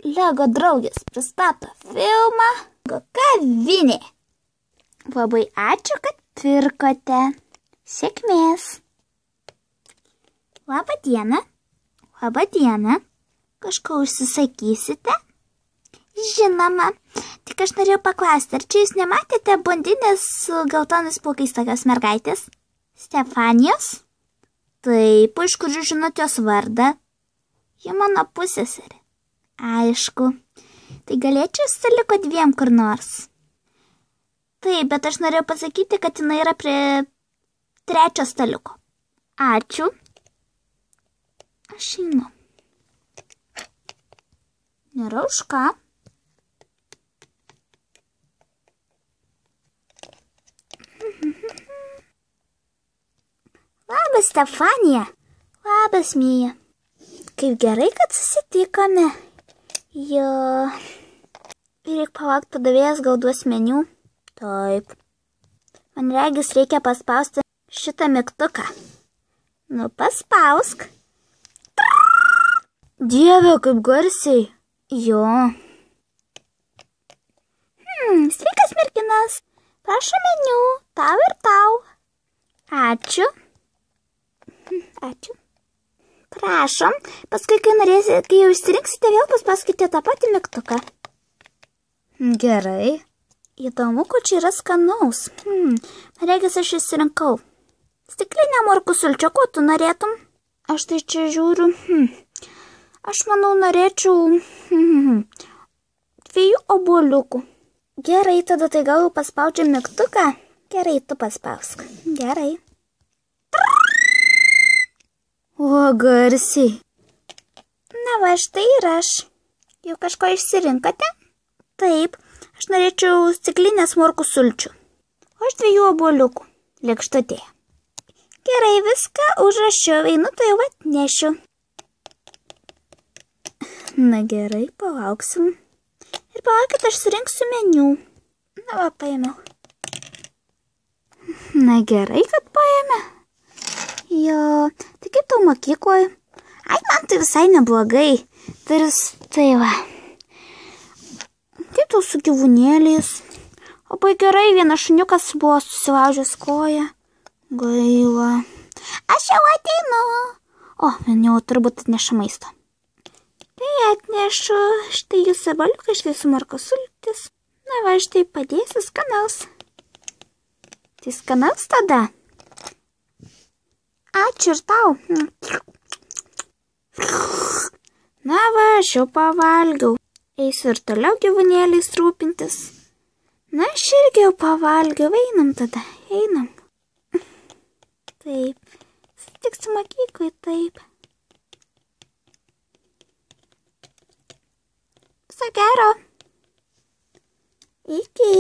Lego draugės pristato filmą Kavinė. Labai ačiū, kad pirkote. Sėkmės. Labą dieną. Labą dieną. Kažką užsisakysite? Žinoma. Tik aš norėjau paklausti, ar čia jūs nematėte blondinės su geltonais plaukais tokios mergaitės? Stefanijos? Taip, iš kur jūs žinote jos vardą? Ji mano pusseserė. Aišku. Tai galėčiau staliuko dviem kur nors. Taip, bet aš norėjau pasakyti, kad jinai yra prie 3 staliuko. Ačiū. Aš einu. Nėra už ką. Labas, Stefanija. Labas, Mija. Kaip gerai, kad susitikome. Jo. Reikia palaukti, padavėjas gal duos meniu. Taip. Man regis reikia paspausti šitą mygtuką. Nu, paspausk. Dieve, kaip garsiai. Jo. Sveikas, merginas. Prašau meniu. Tau ir tau. Ačiū. Ačiū. Prašom. Paskui, kai jau išsirinksite, vėl paspauskite tą patį mygtuką. Gerai. Įdomu, ko čia yra skanaus. Man regis, aš išsirinkau. Stiklinę morkų sulčių, ko tu norėtum? Aš tai čia žiūriu. Aš manau, norėčiau 2 obuoliukų. Gerai, tada tai gal paspaudžiu mygtuką? Gerai, tu paspausk. Gerai. O, garsiai. Na va, štai ir aš. Jau kažko išsirinkote? Taip, aš norėčiau stiklinės morkų sulčių. O aš 2 obuoliukų. Lėkštutėje. Gerai, viską užrašiau, einu, tai jau atnešiu. Na gerai, palauksim. Ir palaukit, aš surinksiu meniu. Na va, paėmiau. Na gerai, kad paėmė. Jo, tai kaip tau mokykloje? Ai, man tai visai neblogai. Tai va. Kaip tau su gyvūnėliais? Labai gerai, vienas šuniukas buvo susilaužęs koją. Gaila. Aš jau ateinu. O, man jau turbūt atneša maisto. Tai atnešu. Štai jūsų baliukai, štai su morkos sultis. Na va, štai padėsiu skanaus. Tai skanaus tada. Ačiū ir tau. Na va, aš jau pavalgiau. Eisiu ir toliau gyvūnėliais rūpintis. Na, aš irgi jau pavalgiau. Einam tada, einam. Taip, sutiksim mokyklai, taip. Viso gero. Iki.